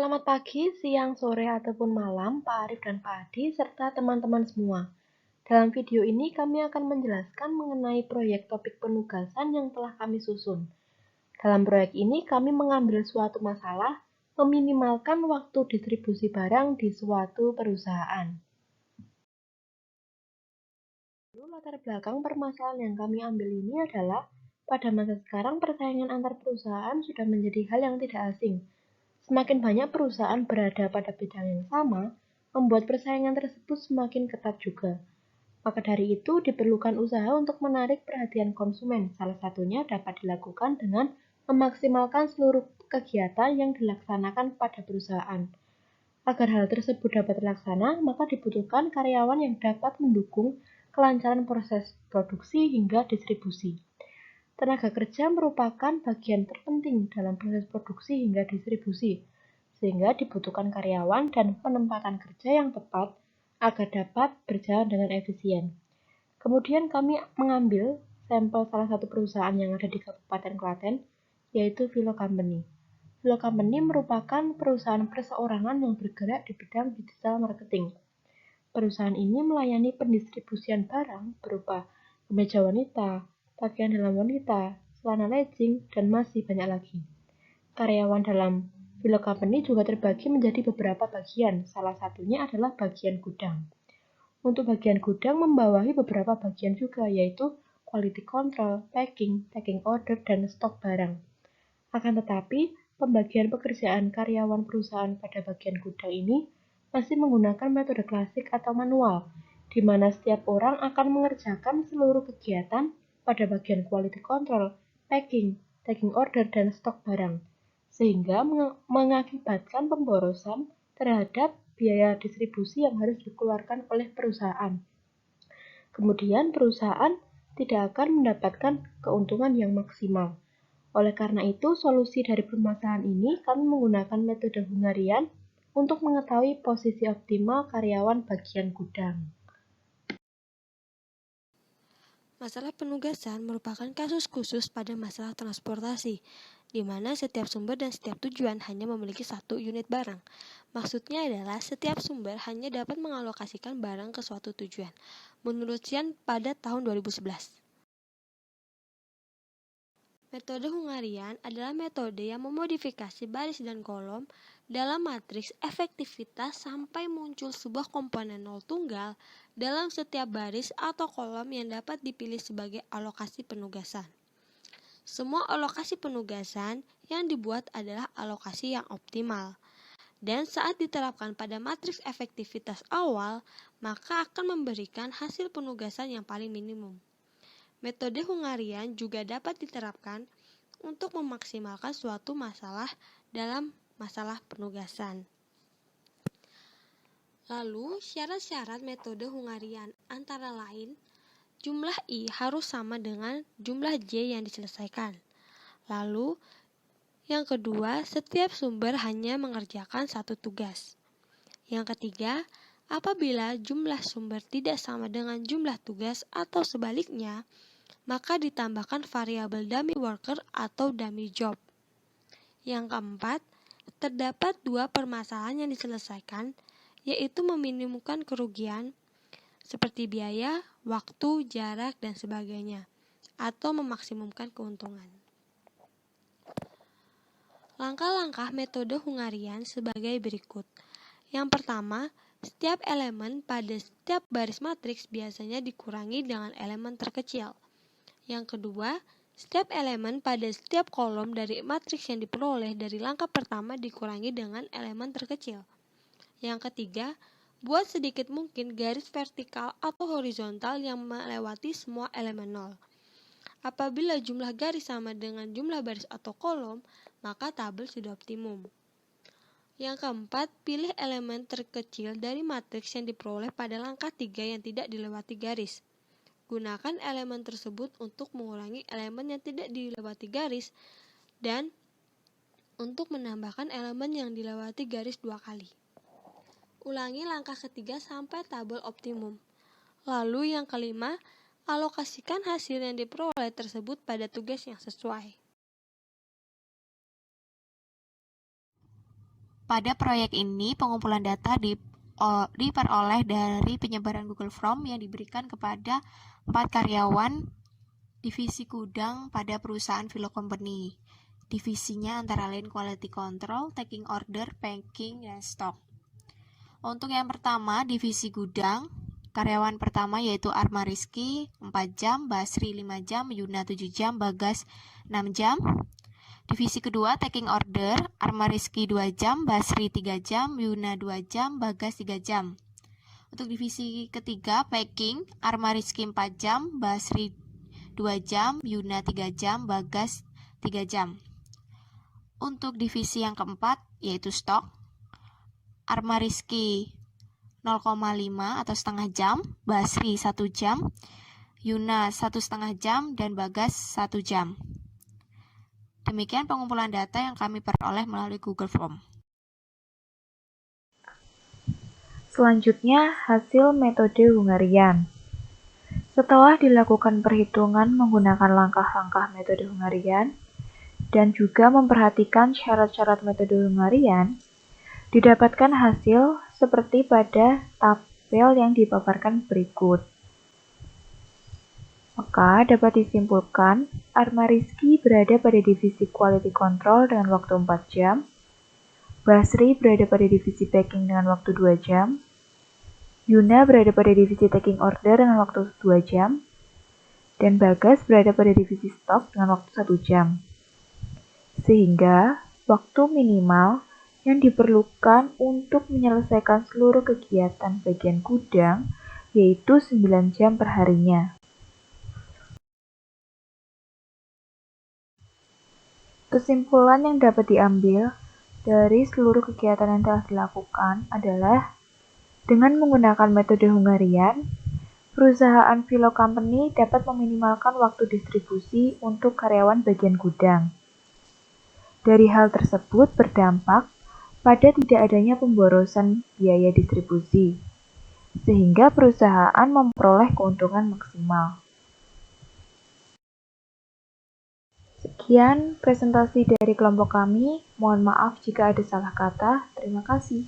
Selamat pagi, siang, sore, ataupun malam, Pak Arif dan Pak Adi, serta teman-teman semua. Dalam video ini kami akan menjelaskan mengenai proyek topik penugasan yang telah kami susun. Dalam proyek ini kami mengambil suatu masalah, meminimalkan waktu distribusi barang di suatu perusahaan. Lalu latar belakang permasalahan yang kami ambil ini adalah, pada masa sekarang persaingan antar perusahaan sudah menjadi hal yang tidak asing. Semakin banyak perusahaan berada pada bidang yang sama, membuat persaingan tersebut semakin ketat juga. Maka dari itu diperlukan usaha untuk menarik perhatian konsumen. Salah satunya dapat dilakukan dengan memaksimalkan seluruh kegiatan yang dilaksanakan pada perusahaan. Agar hal tersebut dapat terlaksana, maka dibutuhkan karyawan yang dapat mendukung kelancaran proses produksi hingga distribusi. Tenaga kerja merupakan bagian terpenting dalam proses produksi hingga distribusi, sehingga dibutuhkan karyawan dan penempatan kerja yang tepat agar dapat berjalan dengan efisien. Kemudian kami mengambil sampel salah satu perusahaan yang ada di Kabupaten Klaten, yaitu Vilo Company. Vilo Company merupakan perusahaan perseorangan yang bergerak di bidang digital marketing. Perusahaan ini melayani pendistribusian barang berupa kemeja wanita, pakaian dalam wanita, celana legging, dan masih banyak lagi. Karyawan dalam Vilo Company juga terbagi menjadi beberapa bagian, salah satunya adalah bagian gudang. Untuk bagian gudang membawahi beberapa bagian juga, yaitu quality control, packing order, dan stok barang. Akan tetapi, pembagian pekerjaan karyawan perusahaan pada bagian gudang ini masih menggunakan metode klasik atau manual, di mana setiap orang akan mengerjakan seluruh kegiatan pada bagian quality control, taking order, dan stok barang, sehingga mengakibatkan pemborosan terhadap biaya distribusi yang harus dikeluarkan oleh perusahaan. Kemudian perusahaan tidak akan mendapatkan keuntungan yang maksimal. Oleh karena itu, solusi dari permasalahan ini kami menggunakan metode Hungarian untuk mengetahui posisi optimal karyawan bagian gudang. Masalah penugasan merupakan kasus khusus pada masalah transportasi, di mana setiap sumber dan setiap tujuan hanya memiliki satu unit barang. Maksudnya adalah setiap sumber hanya dapat mengalokasikan barang ke suatu tujuan, menurut Xian pada tahun 2011. Metode Hungarian adalah metode yang memodifikasi baris dan kolom dalam matriks efektivitas sampai muncul sebuah komponen nol tunggal dalam setiap baris atau kolom yang dapat dipilih sebagai alokasi penugasan. Semua alokasi penugasan yang dibuat adalah alokasi yang optimal. Dan saat diterapkan pada matriks efektivitas awal, maka akan memberikan hasil penugasan yang paling minimum. Metode Hungarian juga dapat diterapkan untuk memaksimalkan suatu masalah dalam masalah penugasan. Lalu, syarat-syarat metode Hungarian antara lain, jumlah I harus sama dengan jumlah J yang diselesaikan. Lalu, yang kedua, setiap sumber hanya mengerjakan satu tugas. Yang ketiga, apabila jumlah sumber tidak sama dengan jumlah tugas atau sebaliknya, maka ditambahkan variabel dummy worker atau dummy job. Yang keempat, terdapat dua permasalahan yang diselesaikan, yaitu meminimumkan kerugian seperti biaya, waktu, jarak, dan sebagainya, atau memaksimumkan keuntungan. Langkah-langkah metode Hungarian sebagai berikut. Yang pertama, setiap elemen pada setiap baris matriks biasanya dikurangi dengan elemen terkecil. Yang kedua, setiap elemen pada setiap kolom dari matriks yang diperoleh dari langkah pertama dikurangi dengan elemen terkecil. Yang ketiga, buat sedikit mungkin garis vertikal atau horizontal yang melewati semua elemen nol. Apabila jumlah garis sama dengan jumlah baris atau kolom, maka tabel sudah optimum. Yang keempat, pilih elemen terkecil dari matriks yang diperoleh pada langkah 3 yang tidak dilewati garis. Gunakan elemen tersebut untuk mengurangi elemen yang tidak dilewati garis dan untuk menambahkan elemen yang dilewati garis 2 kali. Ulangi langkah ketiga sampai tabel optimum. Lalu yang kelima, alokasikan hasil yang diperoleh tersebut pada tugas yang sesuai. Pada proyek ini, pengumpulan data diperoleh dari penyebaran Google Form yang diberikan kepada 4 karyawan divisi gudang pada perusahaan Philo Company. Divisinya antara lain Quality Control, Taking Order, Packing, dan Stock. Untuk yang pertama, divisi gudang, karyawan pertama yaitu Arma Rizky 4 jam, Basri 5 jam, Yuna 7 jam, Bagas 6 jam. Divisi kedua, Taking Order, Arma Rizky 2 jam, Basri 3 jam, Yuna 2 jam, Bagas 3 jam. Untuk divisi ketiga, Packing, Arma Rizky 4 jam, Basri 2 jam, Yuna 3 jam, Bagas 3 jam. Untuk divisi yang keempat, yaitu Stock, Arma Rizky 0,5 atau setengah jam, Basri 1 jam, Yuna 1,5 jam, dan Bagas 1 jam. Demikian pengumpulan data yang kami peroleh melalui Google Form. Selanjutnya, hasil metode Hungarian. Setelah dilakukan perhitungan menggunakan langkah-langkah metode Hungarian dan juga memperhatikan syarat-syarat metode Hungarian, didapatkan hasil seperti pada tabel yang dipaparkan berikut. Maka dapat disimpulkan, Arma Rizky berada pada divisi Quality Control dengan waktu 4 jam, Basri berada pada divisi Packing dengan waktu 2 jam, Yuna berada pada divisi Taking Order dengan waktu 2 jam, dan Bagas berada pada divisi Stock dengan waktu 1 jam. Sehingga, waktu minimal yang diperlukan untuk menyelesaikan seluruh kegiatan bagian gudang yaitu 9 jam per harinya. Kesimpulan yang dapat diambil dari seluruh kegiatan yang telah dilakukan adalah dengan menggunakan metode Hungarian, perusahaan Philo Company dapat meminimalkan waktu distribusi untuk karyawan bagian gudang. Dari hal tersebut berdampak pada tidak adanya pemborosan biaya distribusi, sehingga perusahaan memperoleh keuntungan maksimal. Sekian presentasi dari kelompok kami. Mohon maaf jika ada salah kata. Terima kasih.